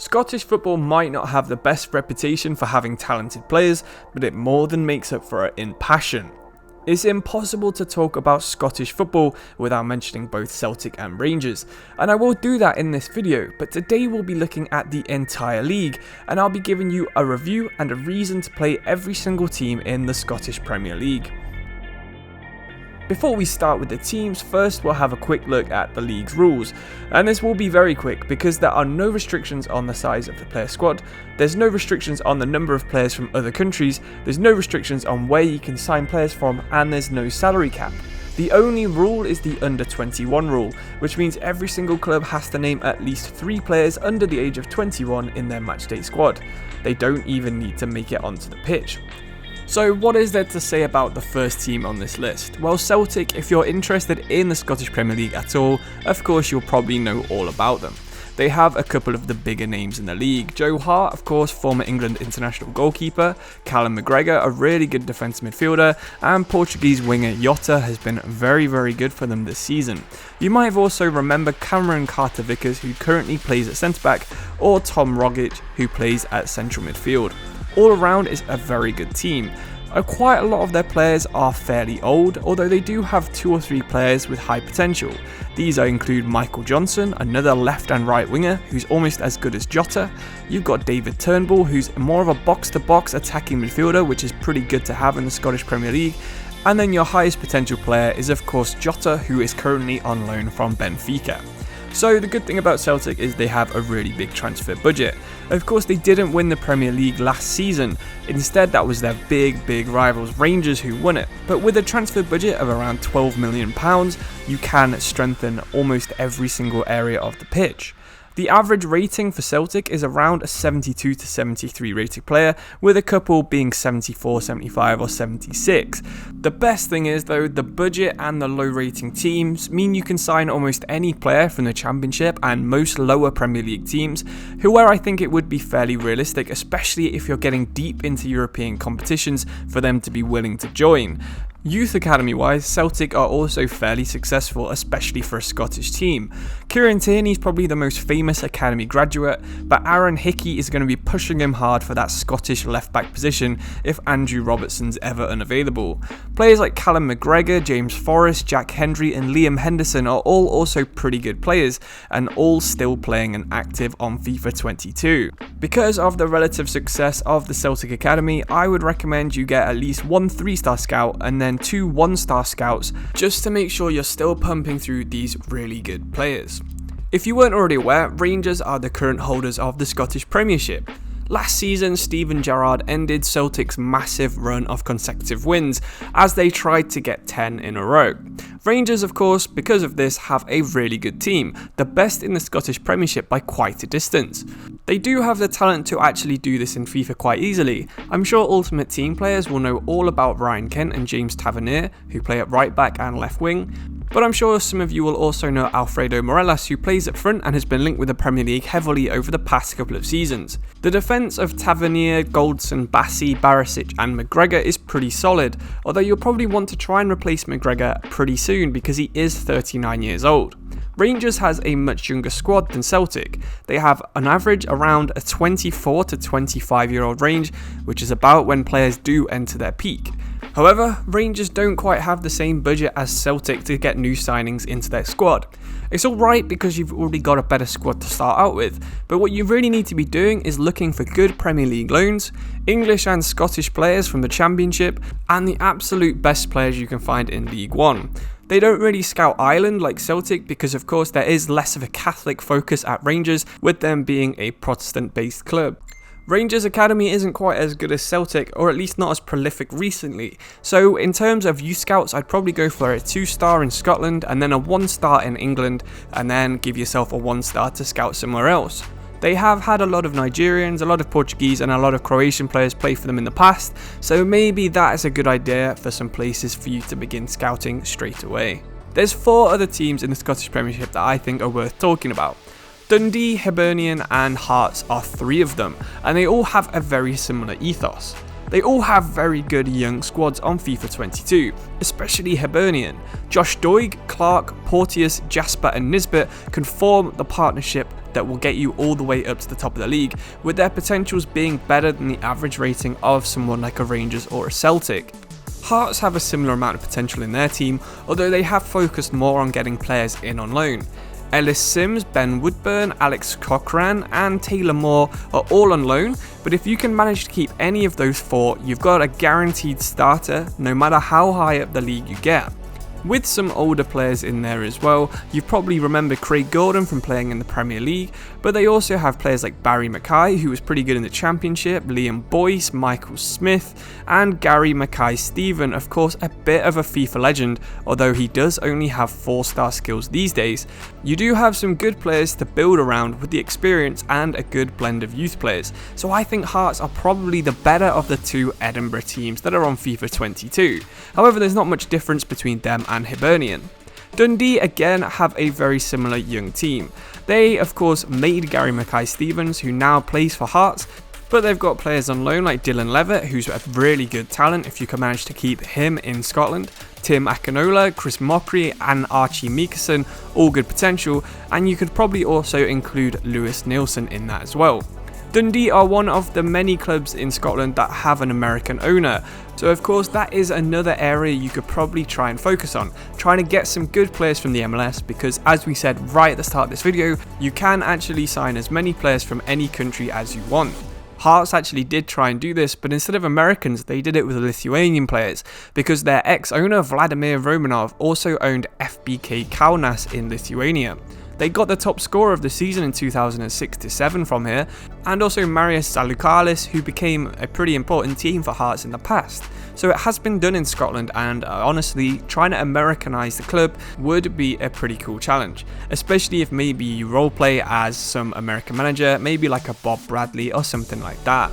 Scottish football might not have the best reputation for having talented players, but it more than makes up for it in passion. It's impossible to talk about Scottish football without mentioning both Celtic and Rangers, and I will do that in this video, but today we'll be looking at the entire league, and I'll be giving you a review and a reason to play every single team in the Scottish Premier League. Before we start with the teams, first we'll have a quick look at the league's rules, and this will be very quick because there are no restrictions on the size of the player squad, there's no restrictions on the number of players from other countries, there's no restrictions on where you can sign players from, and there's no salary cap. The only rule is the under 21 rule, which means every single club has to name at least 3 players under the age of 21 in their matchday squad. They don't even need to make it onto the pitch. So what is there to say about the first team on this list? Well, Celtic, if you're interested in the Scottish Premier League at all, of course you'll probably know all about them. They have a couple of the bigger names in the league. Joe Hart, of course, former England international goalkeeper, Callum McGregor, a really good defensive midfielder, and Portuguese winger Jota has been very, very good for them this season. You might also remember Cameron Carter-Vickers, who currently plays at centre-back, or Tom Rogic, who plays at central midfield. All around is a very good team. Quite a lot of their players are fairly old, although they do have 2 or 3 players with high potential. These include Michael Johnson, another left and right winger who's almost as good as Jota. You've got David Turnbull, who's more of a box-to-box attacking midfielder, which is pretty good to have in the Scottish Premier League. And then your highest potential player is of course Jota, who is currently on loan from Benfica. So the good thing about Celtic is they have a really big transfer budget. Of course they didn't win the Premier League last season, instead that was their big rivals Rangers who won it. But with a transfer budget of around £12 million, you can strengthen almost every single area of the pitch. The average rating for Celtic is around a 72 to 73 rated player, with a couple being 74, 75 or 76. The best thing is though, the budget and the low rating teams mean you can sign almost any player from the Championship and most lower Premier League teams, where I think it would be fairly realistic, especially if you're getting deep into European competitions, for them to be willing to join. Youth academy wise, Celtic are also fairly successful, especially for a Scottish team. Kieran Tierney's probably the most famous academy graduate, but Aaron Hickey is going to be pushing him hard for that Scottish left back position if Andrew Robertson's ever unavailable. Players like Callum McGregor, James Forrest, Jack Hendry and Liam Henderson are all also pretty good players, and all still playing and active on FIFA 22. Because of the relative success of the Celtic academy, I would recommend you get at least 1 3-star scout and then 2 1-star scouts, just to make sure you're still pumping through these really good players. If you weren't already aware, Rangers are the current holders of the Scottish Premiership. Last season, Steven Gerrard ended Celtic's massive run of consecutive wins as they tried to get 10 in a row. Rangers, of course, because of this, have a really good team, the best in the Scottish Premiership by quite a distance. They do have the talent to actually do this in FIFA quite easily. I'm sure Ultimate Team players will know all about Ryan Kent and James Tavernier, who play at right back and left wing. But I'm sure some of you will also know Alfredo Morelos, who plays up front and has been linked with the Premier League heavily over the past couple of seasons. The defence of Tavernier, Goldson, Bassey, Barisic and McGregor is pretty solid, although you'll probably want to try and replace McGregor pretty soon because he is 39 years old. Rangers has a much younger squad than Celtic. They have on average around a 24 to 25 year old range, which is about when players do enter their peak. However, Rangers don't quite have the same budget as Celtic to get new signings into their squad. It's alright because you've already got a better squad to start out with, but what you really need to be doing is looking for good Premier League loans, English and Scottish players from the Championship, and the absolute best players you can find in League One. They don't really scout Ireland like Celtic because of course there is less of a Catholic focus at Rangers, with them being a Protestant based club. Rangers Academy isn't quite as good as Celtic, or at least not as prolific recently, so in terms of youth scouts I'd probably go for a 2-star in Scotland and then a 1-star in England, and then give yourself a 1-star to scout somewhere else. They have had a lot of Nigerians, a lot of Portuguese and a lot of Croatian players play for them in the past, so maybe that is a good idea for some places for you to begin scouting straight away. There's 4 other teams in the Scottish Premiership that I think are worth talking about. Dundee, Hibernian and Hearts are 3 of them, and they all have a very similar ethos. They all have very good young squads on FIFA 22, especially Hibernian. Josh Doig, Clark, Porteous, Jasper and Nisbet can form the partnership that will get you all the way up to the top of the league, with their potentials being better than the average rating of someone like a Rangers or a Celtic. Hearts have a similar amount of potential in their team, although they have focused more on getting players in on loan. Ellis Sims, Ben Woodburn, Alex Cochran and Taylor Moore are all on loan, but if you can manage to keep any of those four, you've got a guaranteed starter no matter how high up the league you get. With some older players in there as well, you probably remember Craig Gordon from playing in the Premier League, but they also have players like Barry Mackay, who was pretty good in the Championship, Liam Boyce, Michael Smith, and Gary Mackay-Steven, of course a bit of a FIFA legend, although he does only have 4-star skills these days. You do have some good players to build around with the experience and a good blend of youth players, so I think Hearts are probably the better of the two Edinburgh teams that are on FIFA 22. However, there's not much difference between them and Hibernian. Dundee again have a very similar young team. They of course made Gary Mackay-Stevens, who now plays for Hearts, but they've got players on loan like Dylan Levitt, who's a really good talent if you can manage to keep him in Scotland. Tim Akinola, Chris Mockery and Archie Meekerson, all good potential, and you could probably also include Lewis Nielsen in that as well. Dundee are one of the many clubs in Scotland that have an American owner, so of course that is another area you could probably try and focus on, trying to get some good players from the MLS, because as we said right at the start of this video, you can actually sign as many players from any country as you want. Hearts actually did try and do this, but instead of Americans, they did it with Lithuanian players, because their ex-owner Vladimir Romanov also owned FBK Kaunas in Lithuania. They got the top scorer of the season in 2006-07 from here, and also Marius Salukalis, who became a pretty important team for Hearts in the past. So it has been done in Scotland, and honestly, trying to Americanise the club would be a pretty cool challenge, especially if maybe you roleplay as some American manager, maybe like a Bob Bradley or something like that.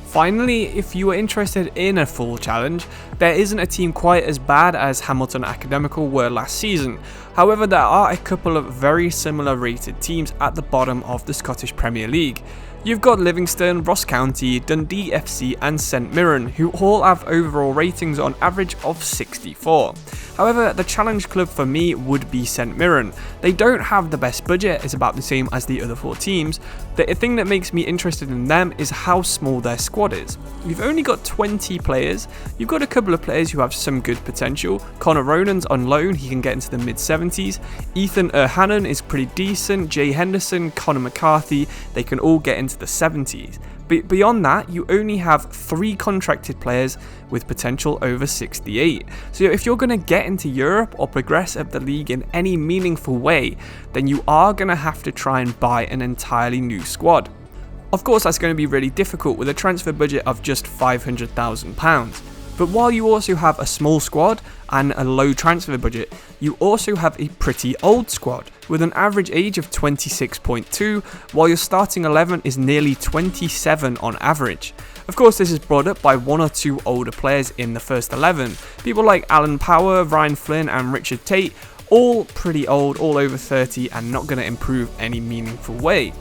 Finally, if you are interested in a full challenge, there isn't a team quite as bad as Hamilton Academical were last season. However, there are a couple of very similar rated teams at the bottom of the Scottish Premier League. You've got Livingston, Ross County, Dundee FC and St Mirren, who all have overall ratings on average of 64. However, the challenge club for me would be St Mirren. They don't have the best budget, it's about the same as the other four teams. The thing that makes me interested in them is how small their squad is. You've only got 20 players, you've got a couple of players who have some good potential. Connor Ronan's on loan, he can get into the mid-70s. Ethan Erhannon is pretty decent, Jay Henderson, Connor McCarthy, they can all get into the 70s. But beyond that, you only have 3 contracted players with potential over 68. So if you're going to get into Europe or progress up the league in any meaningful way, then you are going to have to try and buy an entirely new squad. Of course, that's going to be really difficult with a transfer budget of just £500,000. But while you also have a small squad and a low transfer budget, you also have a pretty old squad with an average age of 26.2, while your starting 11 is nearly 27 on average. Of course, this is brought up by 1 or 2 older players in the first 11. People like Alan Power, Ryan Flynn and Richard Tate, all pretty old, all over 30 and not going to improve any meaningful way.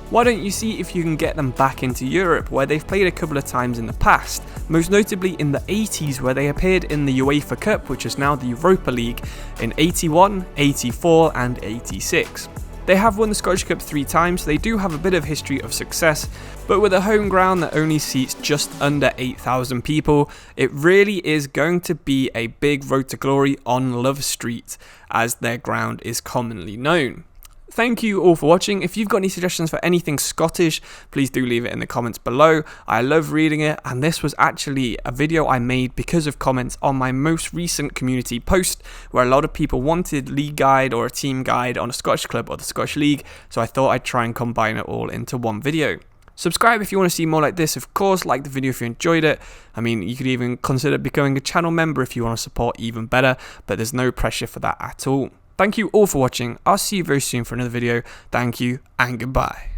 Why don't you see if you can get them back into Europe, where they've played a couple of times in the past, most notably in the 80s where they appeared in the UEFA Cup, which is now the Europa League, in 81, 84 and 86. They have won the Scottish Cup 3 times, so they do have a bit of history of success, but with a home ground that only seats just under 8,000 people, it really is going to be a big road to glory on Love Street, as their ground is commonly known. Thank you all for watching. If you've got any suggestions for anything Scottish, please do leave it in the comments below. I love reading it, and this was actually a video I made because of comments on my most recent community post, where a lot of people wanted league guide or a team guide on a Scottish club or the Scottish League, so I thought I'd try and combine it all into one video. Subscribe if you want to see more like this, of course. Like the video if you enjoyed it. I mean, you could even consider becoming a channel member if you want to support even better, but there's no pressure for that at all. Thank you all for watching. I'll see you very soon for another video. Thank you and goodbye.